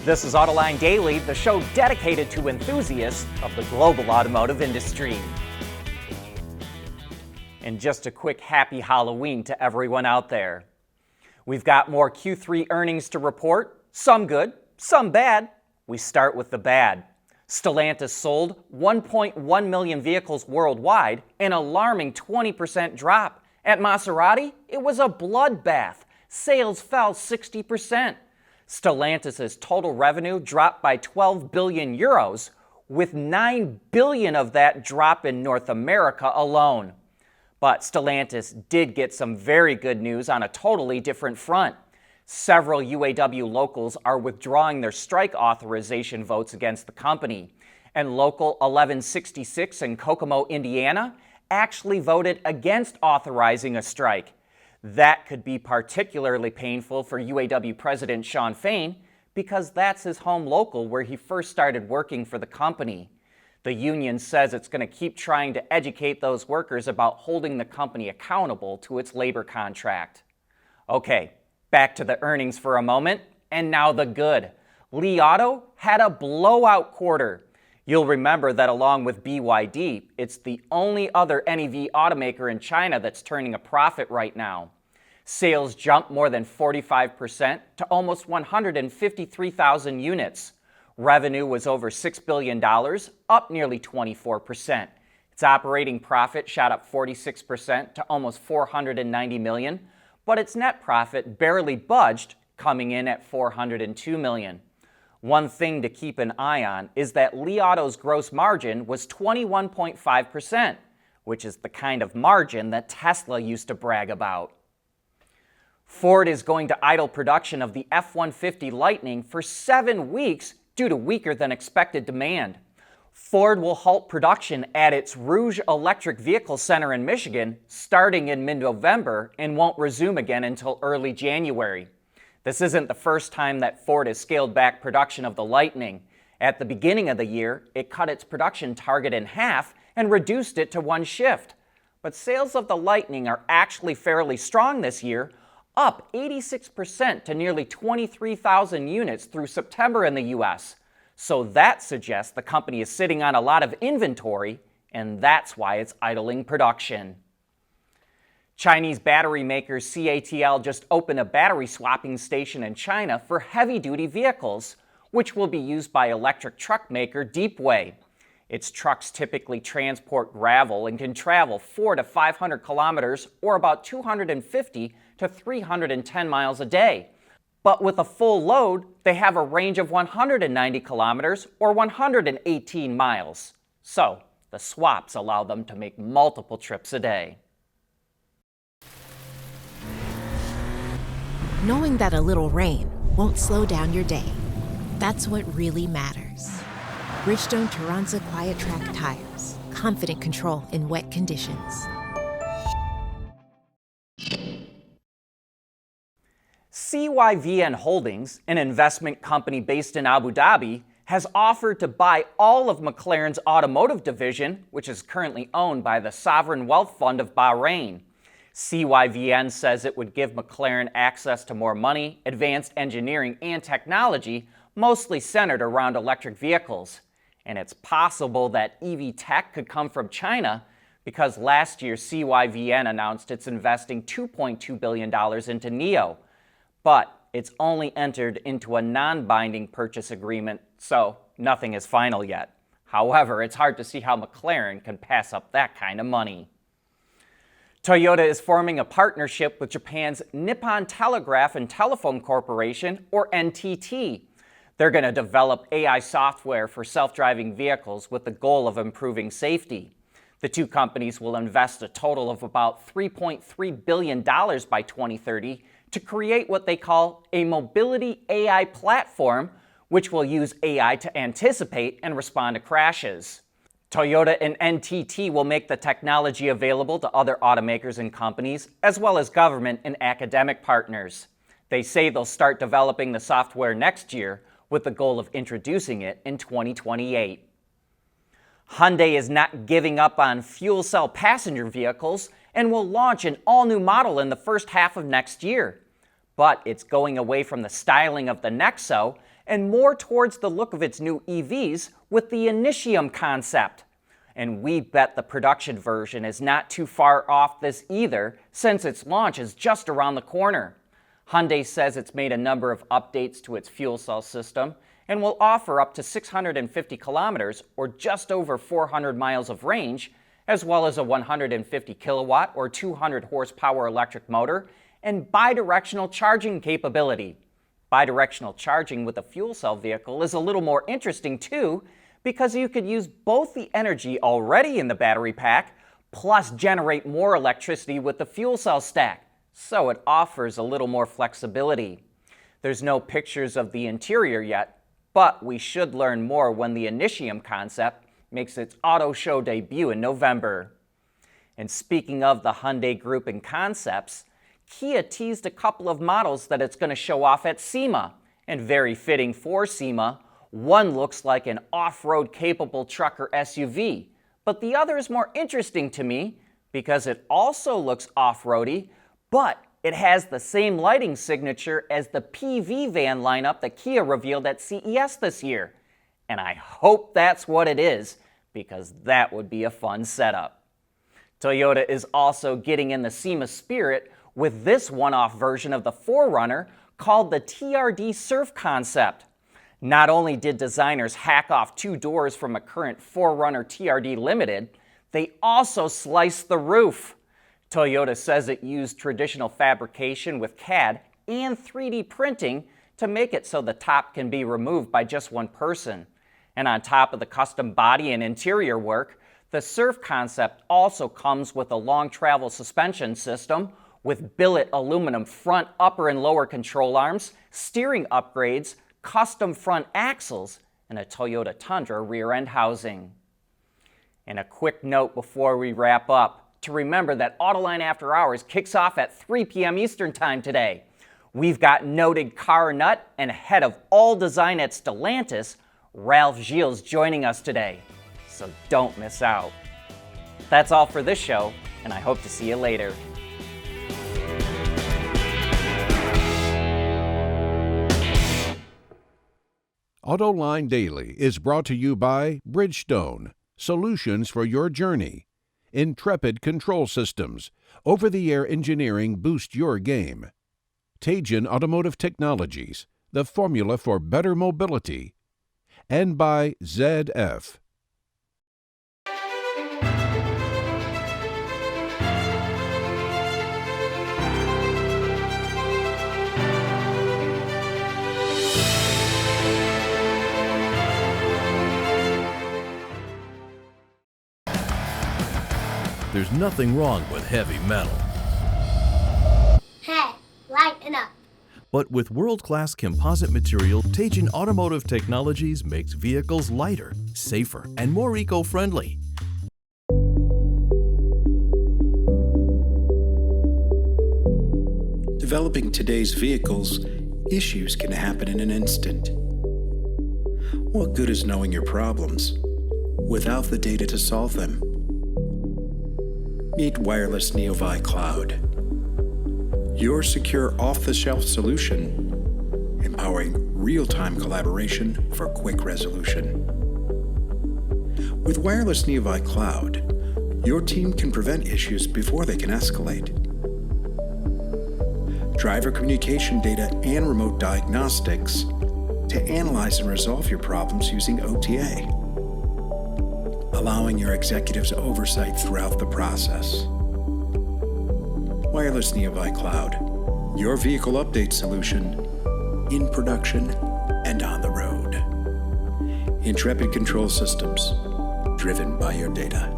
This is Autoline Daily, the show dedicated to enthusiasts of the global automotive industry. And just a quick happy Halloween to everyone out there. We've got more Q3 earnings to report, some good, some bad. We start with the bad. Stellantis sold 1.1 million vehicles worldwide, an alarming 20% drop. At Maserati, it was a bloodbath. Sales fell 60%. Stellantis' total revenue dropped by 12 billion euros, with 9 billion of that drop in North America alone. But Stellantis did get some very good news on a totally different front. Several UAW locals are withdrawing their strike authorization votes against the company, and Local 1166 in Kokomo, Indiana, actually voted against authorizing a strike. That could be particularly painful for UAW President Shawn Fain because that's his home local where he first started working for the company. The union says it's going to keep trying to educate those workers about holding the company accountable to its labor contract. Okay, back to the earnings for a moment, and now the good. Li Auto had a blowout quarter. You'll remember that along with BYD, it's the only other NEV automaker in China that's turning a profit right now. Sales jumped more than 45% to almost 153,000 units. Revenue was over $6 billion, up nearly 24%. Its operating profit shot up 46% to almost $490 million, but its net profit barely budged, coming in at $402 million. One thing to keep an eye on is that Li Auto's gross margin was 21.5%, which is the kind of margin that Tesla used to brag about. Ford is going to idle production of the F-150 Lightning for 7 weeks due to weaker than expected demand. Ford will halt production at its Rouge Electric Vehicle Center in Michigan starting in mid-November and won't resume again until early January. This isn't the first time that Ford has scaled back production of the Lightning. At the beginning of the year, it cut its production target in half and reduced it to one shift. But sales of the Lightning are actually fairly strong this year, up 86% to nearly 23,000 units through September in the U.S. So that suggests the company is sitting on a lot of inventory, and that's why it's idling production. Chinese battery maker CATL just opened a battery swapping station in China for heavy-duty vehicles, which will be used by electric truck maker Deepway. Its trucks typically transport gravel and can travel 400 to 500 kilometers or about 250 to 310 miles a day. But with a full load, they have a range of 190 kilometers or 118 miles. So the swaps allow them to make multiple trips a day. Knowing that a little rain won't slow down your day. That's what really matters. Bridgestone Turanza Quiet Track tires. Confident control in wet conditions. CYVN Holdings, an investment company based in Abu Dhabi, has offered to buy all of McLaren's automotive division, which is currently owned by the Sovereign Wealth Fund of Bahrain. CYVN says it would give McLaren access to more money, advanced engineering, and technology, mostly centered around electric vehicles. And it's possible that EV tech could come from China because last year CYVN announced it's investing $2.2 billion into NIO. But it's only entered into a non-binding purchase agreement, so nothing is final yet. However, it's hard to see how McLaren can pass up that kind of money. Toyota is forming a partnership with Japan's Nippon Telegraph and Telephone Corporation, or NTT. They're going to develop AI software for self-driving vehicles with the goal of improving safety. The two companies will invest a total of about $3.3 billion by 2030 to create what they call a mobility AI platform, which will use AI to anticipate and respond to crashes. Toyota and NTT will make the technology available to other automakers and companies, as well as government and academic partners. They say they'll start developing the software next year with the goal of introducing it in 2028. Hyundai is not giving up on fuel cell passenger vehicles and will launch an all-new model in the first half of next year. But it's going away from the styling of the Nexo and more towards the look of its new EVs with the Initium concept. And we bet the production version is not too far off this either, since its launch is just around the corner. Hyundai says it's made a number of updates to its fuel cell system and will offer up to 650 kilometers or just over 400 miles of range, as well as a 150 kilowatt or 200 horsepower electric motor and bidirectional charging capability. Bidirectional charging with a fuel cell vehicle is a little more interesting too, because you could use both the energy already in the battery pack plus generate more electricity with the fuel cell stack, so it offers a little more flexibility. There's no pictures of the interior yet, but we should learn more when the Initium concept makes its auto show debut in November. And speaking of the Hyundai Group and concepts, Kia teased a couple of models that it's going to show off at SEMA, and very fitting for SEMA, one looks like an off-road capable trucker SUV, but the other is more interesting to me because it also looks off-roady, but it has the same lighting signature as the PV van lineup that Kia revealed at CES this year. And I hope that's what it is, because that would be a fun setup. Toyota is also getting in the SEMA spirit with this one-off version of the 4Runner called the TRD Surf concept. Not only did designers hack off 2 doors from a current 4Runner TRD Limited, they also sliced the roof. Toyota says it used traditional fabrication with CAD and 3D printing to make it so the top can be removed by just one person. And on top of the custom body and interior work, the Surf concept also comes with a long travel suspension system with billet aluminum front, upper, and lower control arms, steering upgrades, custom front axles, and a Toyota Tundra rear end housing. And a quick note before we wrap up, to remember that Autoline After Hours kicks off at 3 p.m. Eastern Time today. We've got noted car nut and head of all design at Stellantis, Ralph Gilles, joining us today, so don't miss out. That's all for this show, and I hope to see you later. Autoline Daily is brought to you by Bridgestone, solutions for your journey. Intrepid Control Systems, over-the-air engineering boost your game. Teijin Automotive Technologies, the formula for better mobility. And by ZF. There's nothing wrong with heavy metal. Hey, lighten up. But with world-class composite material, Teijin Automotive Technologies makes vehicles lighter, safer, and more eco-friendly. Developing today's vehicles, issues can happen in an instant. What good is knowing your problems without the data to solve them? Meet Wireless Neovi Cloud, your secure off-the-shelf solution, empowering real-time collaboration for quick resolution. With Wireless Neovi Cloud, your team can prevent issues before they can escalate. Driver communication data and remote diagnostics to analyze and resolve your problems using OTA, allowing your executives oversight throughout the process. Wireless Neovi Cloud, your vehicle update solution in production and on the road. Intrepid Control Systems, driven by your data.